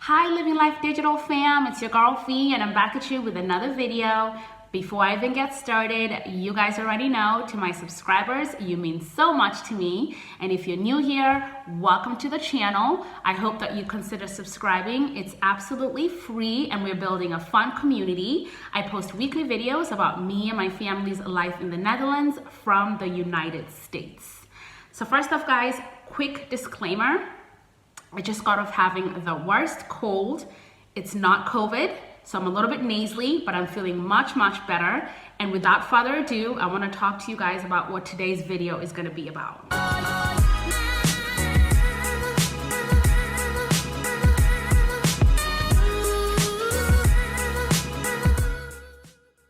Hi Living Life Digital fam, it's your girl Fee and I'm back at you with another video. Before I even get started, you guys already know, to my subscribers, you mean so much to me. And if you're new here, welcome to the channel. I hope that you consider subscribing. It's absolutely free and we're building a fun community. I post weekly videos about me and my family's life in the Netherlands from the United States. So first off guys, quick disclaimer. I just got off having the worst cold. It's not COVID, so I'm a little bit nasally, but I'm feeling much better. And without further ado, I want to talk to you guys about what today's video is going to be about.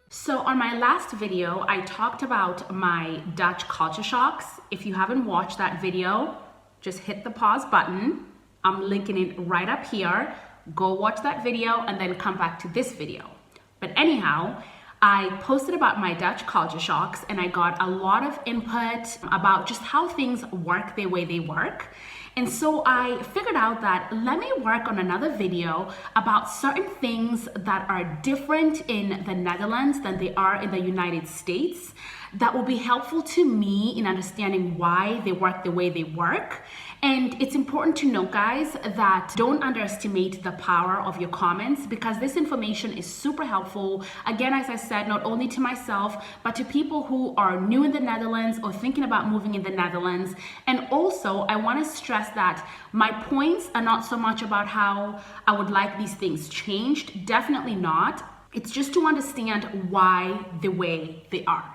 So on my last video, I talked about my Dutch culture shocks. If you haven't watched that video, just hit the pause button. I'm linking it right up here. Go watch that video and then come back to this video. But anyhow, I posted about my Dutch culture shocks and I got a lot of input about just how things work the way they work. And so I figured out that let me work on another video about certain things that are different in the Netherlands than they are in the United States that will be helpful to me in understanding why they work the way they work. And it's important to note, guys, that don't underestimate the power of your comments because this information is super helpful. Again, as I said, not only to myself, but to people who are new in the Netherlands or thinking about moving in the Netherlands. And also, I want to stress that my points are not so much about how I would like these things changed. Definitely not. It's just to understand why the way they are.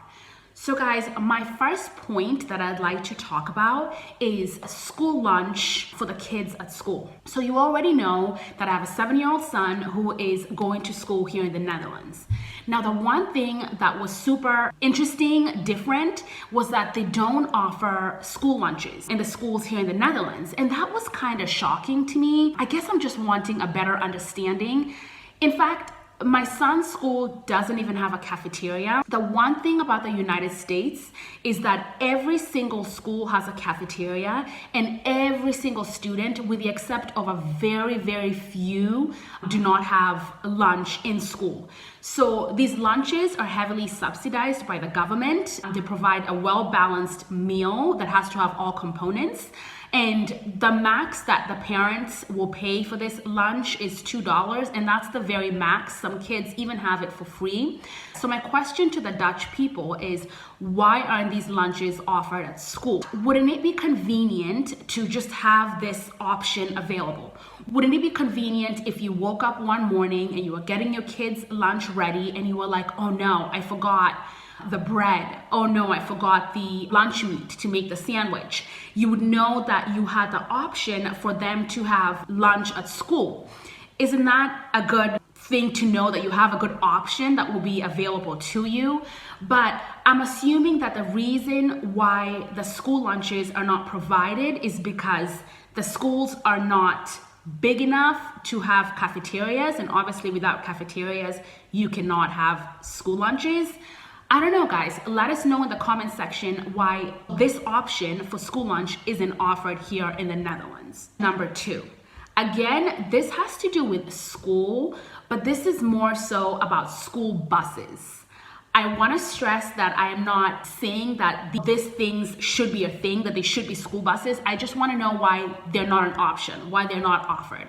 So guys, my first point that I'd like to talk about is school lunch for the kids at school. So you already know that I have a 7-year-old son who is going to school here in the Netherlands. Now, the one thing that was super interesting, different, was that they don't offer school lunches in the schools here in the Netherlands. And that was kind of shocking to me. I guess I'm just wanting a better understanding. In fact, my son's school doesn't even have a cafeteria. The one thing about the United States is that every single school has a cafeteria and every single student, with the exception of a very few, do not have lunch in school. So these lunches are heavily subsidized by the government. They provide a well-balanced meal that has to have all components. And the max that the parents will pay for this lunch is $2, and that's the very max. Some kids even have it for free. So my question to the Dutch people is, why aren't these lunches offered at school? Wouldn't it be convenient to just have this option available? Wouldn't it be convenient if you woke up one morning and you were getting your kids' lunch ready and you were like, oh no, I forgot the bread. Oh no, I forgot the lunch meat to make the sandwich. You would know that you had the option for them to have lunch at school. Isn't that a good thing to know, that you have a good option that will be available to you? But I'm assuming that the reason why the school lunches are not provided is because the schools are not big enough to have cafeterias, and obviously without cafeterias, you cannot have school lunches. I don't know, guys. Let us know in the comment section why this option for school lunch isn't offered here in the Netherlands. Number 2. Again, this has to do with school, but this is more so about school buses. I want to stress that I am not saying that these things should be a thing, that they should be school buses. I just want to know why they're not an option, why they're not offered.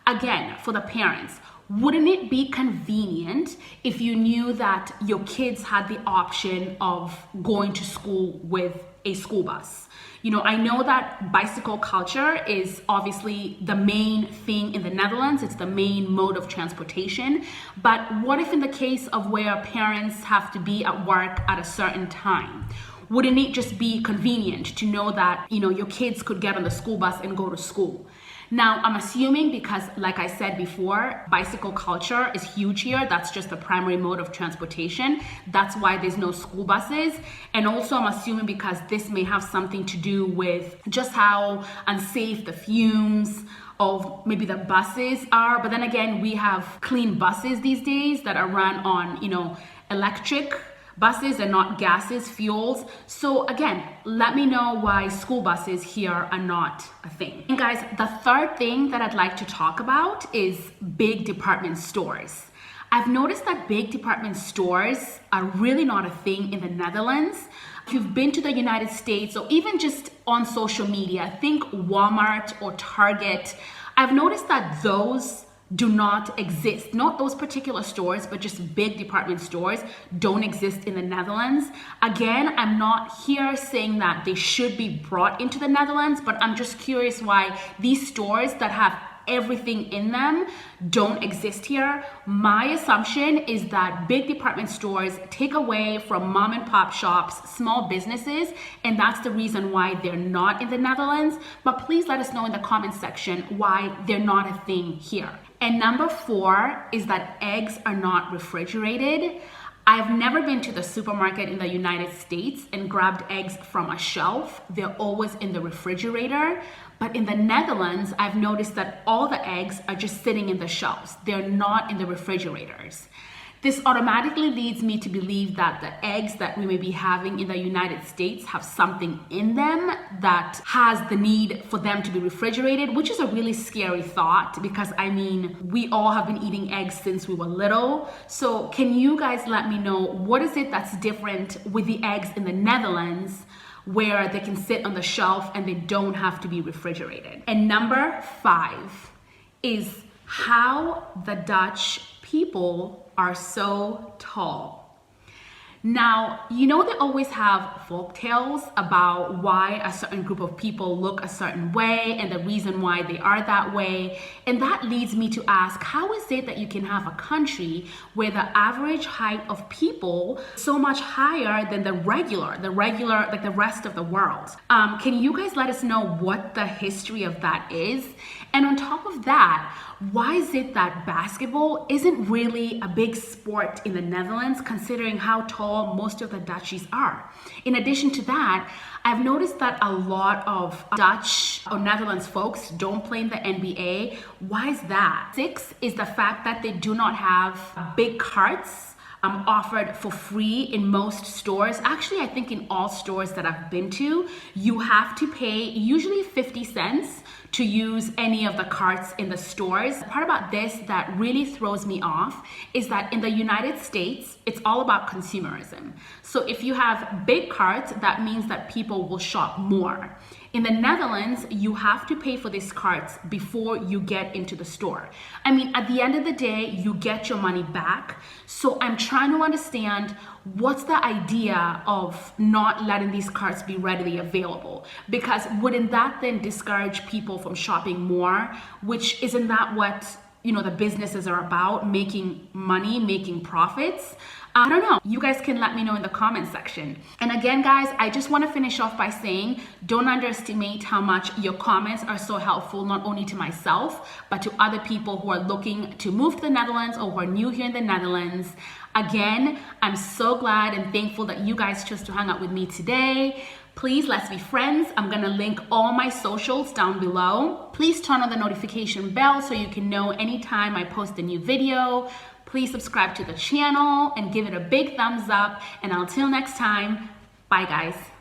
Again, for the parents, wouldn't it be convenient if you knew that your kids had the option of going to school with a school bus? You know, I know that bicycle culture is obviously the main thing in the Netherlands. It's the main mode of transportation. But what if in the case of where parents have to be at work at a certain time? Wouldn't it just be convenient to know that, you know, your kids could get on the school bus and go to school? Now, I'm assuming because, like I said before, bicycle culture is huge here. That's just the primary mode of transportation. That's why there's no school buses. And also, I'm assuming because this may have something to do with just how unsafe the fumes of maybe the buses are. But then again, we have clean buses these days that are run on, you know, electric buses and not gases, fuels. So again, let me know why school buses here are not a thing. And guys, the third thing that I'd like to talk about is big department stores. I've noticed that big department stores are really not a thing in the Netherlands. If you've been to the United States or even just on social media, think Walmart or Target, I've noticed that those do not exist. Not those particular stores, but just big department stores don't exist in the Netherlands. Again, I'm not here saying that they should be brought into the Netherlands, but I'm just curious why these stores that have everything in them don't exist here. My assumption is that big department stores take away from mom and pop shops, small businesses, and that's the reason why they're not in the Netherlands. But please let us know in the comments section why they're not a thing here. And number 4 is that eggs are not refrigerated. I've never been to the supermarket in the United States and grabbed eggs from a shelf. They're always in the refrigerator. But in the Netherlands, I've noticed that all the eggs are just sitting in the shelves. They're not in the refrigerators. This automatically leads me to believe that the eggs that we may be having in the United States have something in them that has the need for them to be refrigerated, which is a really scary thought because I mean, we all have been eating eggs since we were little. So can you guys let me know what is it that's different with the eggs in the Netherlands where they can sit on the shelf and they don't have to be refrigerated? And number 5 is how the Dutch people are so tall. Now, you know they always have folk tales about why a certain group of people look a certain way and the reason why they are that way. And that leads me to ask, how is it that you can have a country where the average height of people is so much higher than the regular, like the rest of the world? Can you guys let us know what the history of that is? And on top of that, why is it that basketball isn't really a big sport in the Netherlands, considering how tall most of the Dutchies are? In addition to that, I've noticed that a lot of Dutch or Netherlands folks don't play in the NBA. Why is that? 6 is the fact that they do not have big carts offered for free in most stores. Actually, I think in all stores that I've been to, you have to pay usually 50 cents to use any of the carts in the stores. The part about this that really throws me off is that in the United States, it's all about consumerism. So if you have big carts, that means that people will shop more. In the Netherlands, you have to pay for these carts before you get into the store. I mean, at the end of the day, you get your money back. So I'm trying to understand what's the idea of not letting these carts be readily available? Because wouldn't that then discourage people from shopping more? Which isn't that what, you know, the businesses are about, making money, making profits? I don't know. You guys can let me know in the comment section. And again, guys, I just want to finish off by saying, don't underestimate how much your comments are so helpful, not only to myself, but to other people who are looking to move to the Netherlands or who are new here in the Netherlands. Again, I'm so glad and thankful that you guys chose to hang out with me today. Please, let's be friends. I'm gonna link all my socials down below. Please turn on the notification bell so you can know anytime I post a new video. Please subscribe to the channel and give it a big thumbs up. And until next time, bye guys.